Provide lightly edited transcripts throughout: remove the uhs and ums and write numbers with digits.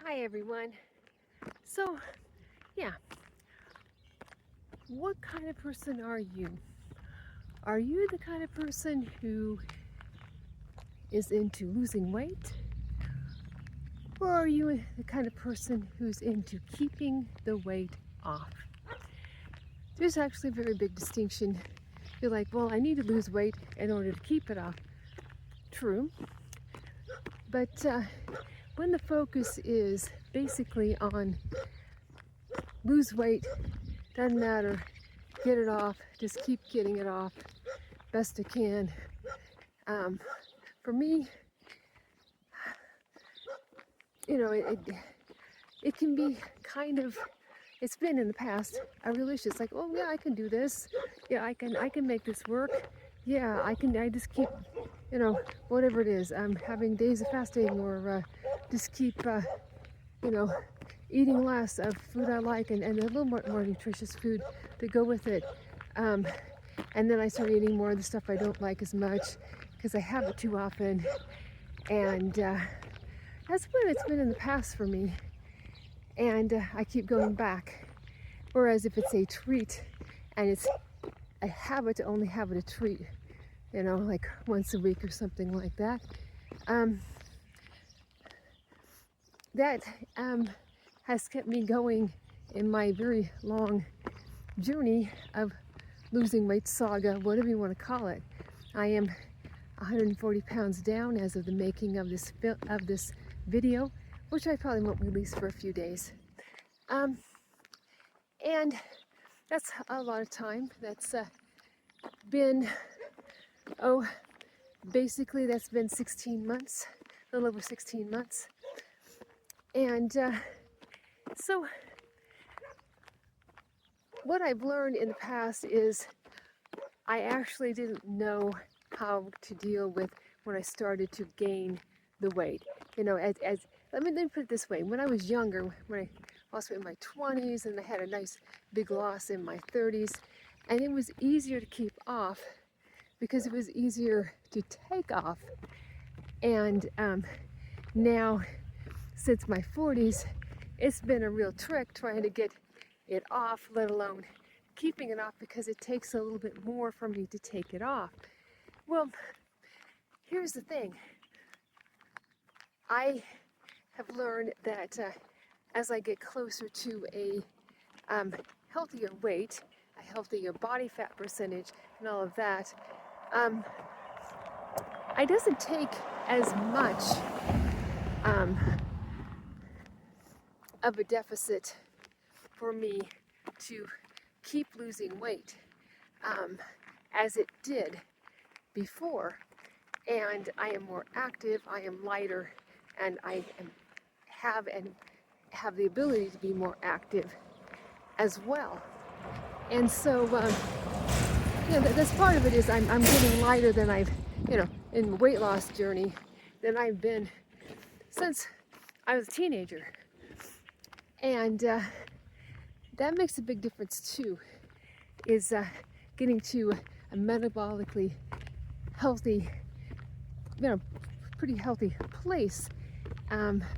Hi everyone. So, yeah, what kind of person are you? Are you the kind of person who is into losing weight? Or are you the kind of person who's into keeping the weight off? There's actually a very big distinction. You're like, well, I need to lose weight in order to keep it off. True. But when the focus is basically on lose weight, doesn't matter, get it off, just keep getting it off best I can. For me, it can be kind of, it's been in the past, I really just like, oh yeah, I can do this. Yeah, I can make this work. Yeah, I just keep, whatever it is, having days of fasting or just keep, you know, eating less of food I like and a little more nutritious food to go with it. Um, and then I start eating more of the stuff I don't like as much because I have it too often. And that's when it's been in the past for me. And I keep going back. Whereas if it's a treat and it's a habit to only have it a treat, like once a week or something like that, um, that has kept me going in my very long journey of losing weight saga, whatever you want to call it. I am 140 pounds down as of the making of this video, which I probably won't release for a few days. And that's a lot of time. That's been, basically that's been 16 months, a little over 16 months. And so what I've learned in the past is I actually didn't know how to deal with when I started to gain the weight. Let me put it this way. When I was younger, when I lost weight in my 20s and I had a nice big loss in my 30s, and it was easier to keep off because it was easier to take off. And now, since my 40s, it's been a real trick trying to get it off, let alone keeping it off, because it takes a little bit more for me to take it off. Well, here's the thing. I have learned that as I get closer to a healthier weight, a healthier body fat percentage, and all of that, it doesn't take as much of a deficit for me to keep losing weight as it did before. And I am more active, I am lighter, and I have the ability to be more active as well. And so, that's part of it is I'm getting lighter than I've, in the weight loss journey than I've been since I was a teenager. And that makes a big difference too, is getting to a metabolically healthy, pretty healthy place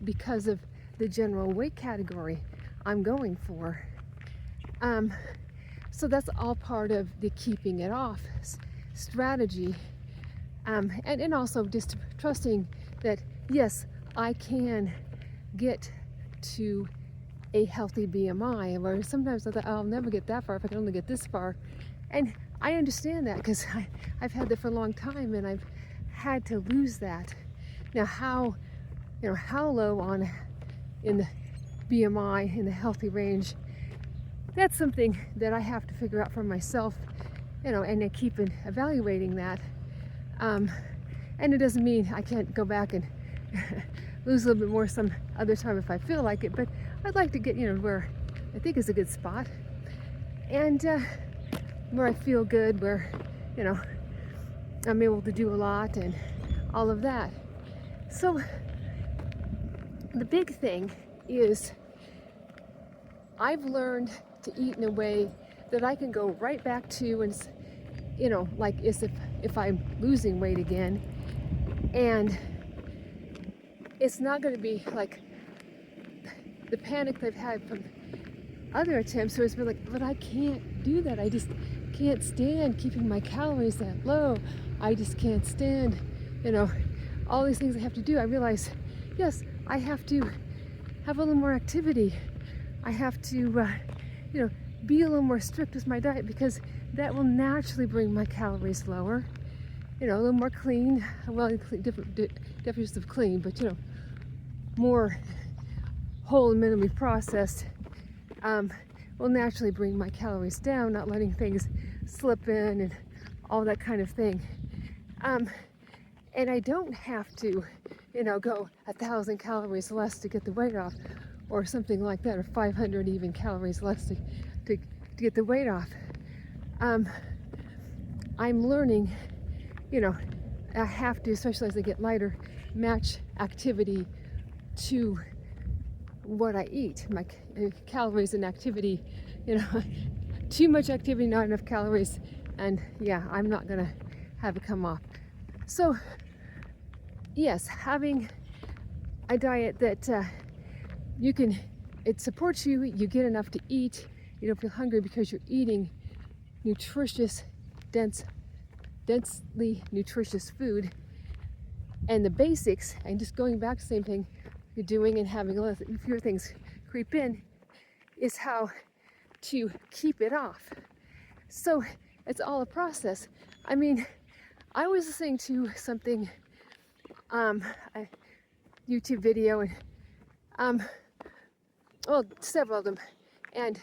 because of the general weight category I'm going for. So that's all part of the keeping it off strategy. And also just trusting that, yes, I can get to a healthy BMI, where sometimes I thought, I'll never get that far if I can only get this far. And I understand that because I've had that for a long time and I've had to lose that. Now how low in the BMI, in the healthy range, that's something that I have to figure out for myself, and I keep evaluating that. And it doesn't mean I can't go back and lose a little bit more some other time if I feel like it, but I'd like to get, where I think is a good spot, and where I feel good, where, I'm able to do a lot and all of that. So the big thing is I've learned to eat in a way that I can go right back to, and like as if I'm losing weight again, and it's not going to be like the panic that I've had from other attempts where it's been like, but I can't do that. I just can't stand keeping my calories that low. I just can't stand, all these things I have to do. I realize, yes, I have to have a little more activity. I have to, be a little more strict with my diet, because that will naturally bring my calories lower. A little more clean, different definitions of clean, but more whole and minimally processed will naturally bring my calories down, not letting things slip in and all that kind of thing. And I don't have to, go 1,000 calories less to get the weight off, or something like that, or 500 even calories less to get the weight off. I'm learning, I have to, especially as I get lighter, match activity to what I eat. My calories and activity, too much activity, not enough calories, and yeah, I'm not gonna have it come off. So yes, having a diet that it supports you, you get enough to eat, you don't feel hungry because you're eating nutritious, densely nutritious food, and the basics, and just going back to the same thing you're doing and having a fewer things creep in, is how to keep it off. So it's all a process. I mean, I was listening to something, a YouTube video, and several of them, and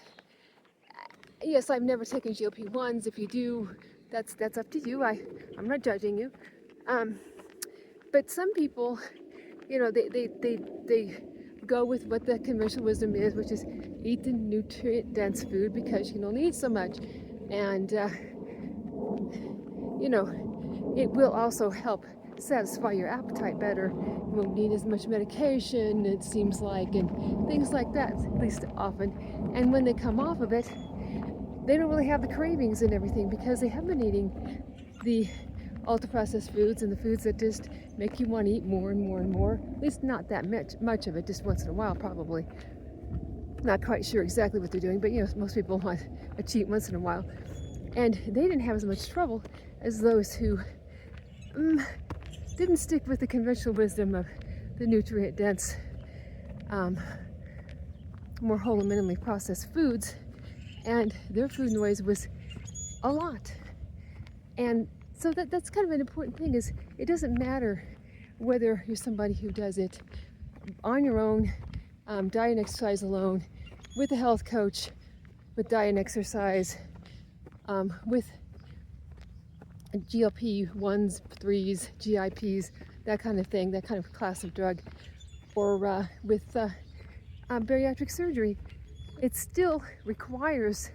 yes, I've never taken GLP-1s. If you do, that's up to you. I'm not judging you. But some people, they go with what the conventional wisdom is, which is eat the nutrient-dense food because you can only eat so much, and it will also help satisfy your appetite better. You won't need as much medication, it seems like, and things like that, at least often. And when they come off of it, they don't really have the cravings and everything, because they have been eating the ultra-processed foods and the foods that just make you want to eat more and more and more. At least not that much of it, just once in a while probably. Not quite sure exactly what they're doing, but most people want a cheat once in a while. And they didn't have as much trouble as those who didn't stick with the conventional wisdom of the nutrient-dense, more whole and minimally processed foods, and their food noise was a lot. And so that's kind of an important thing, is it doesn't matter whether you're somebody who does it on your own, diet and exercise alone, with a health coach, with diet and exercise, with GLP-1s, 3s, GIPs, that kind of thing, that kind of class of drug, or with bariatric surgery. It still requires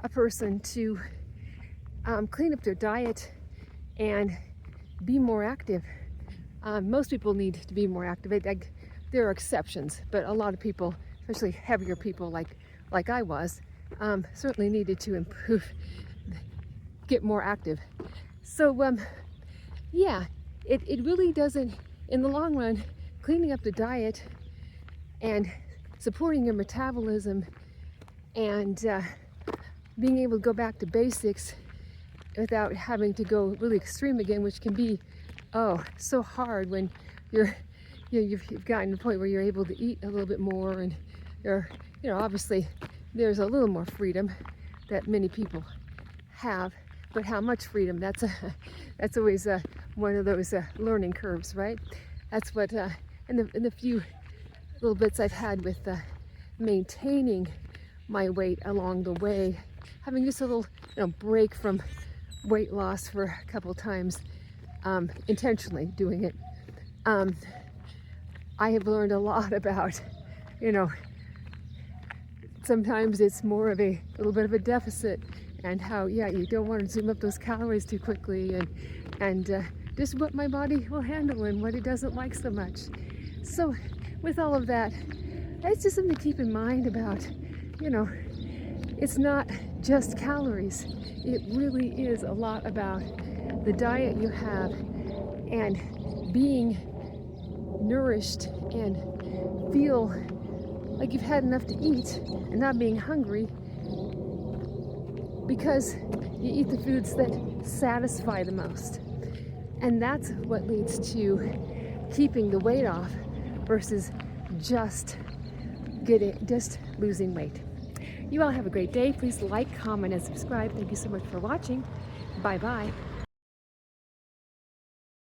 a person to clean up their diet and be more active. Most people need to be more active. There are exceptions, but a lot of people, especially heavier people like I was, certainly needed to improve, get more active. So yeah, it really doesn't, in the long run, cleaning up the diet and supporting your metabolism and being able to go back to basics without having to go really extreme again, which can be so hard when you've gotten to the point where you're able to eat a little bit more, and obviously there's a little more freedom that many people have, but how much freedom, that's always one of those learning curves, right? That's what in the few little bits I've had with maintaining my weight along the way, having just a little break from weight loss for a couple times, intentionally doing it, I have learned a lot about, sometimes it's more of a little bit of a deficit, and how, you don't want to zoom up those calories too quickly, and just what my body will handle and what it doesn't like so much. So with all of that, it's just something to keep in mind about, it's not just calories. It really is a lot about the diet you have and being nourished and feel like you've had enough to eat and not being hungry because you eat the foods that satisfy the most. And that's what leads to keeping the weight off versus just losing weight. You all have a great day. Please like, comment, and subscribe. Thank you so much for watching. Bye-bye.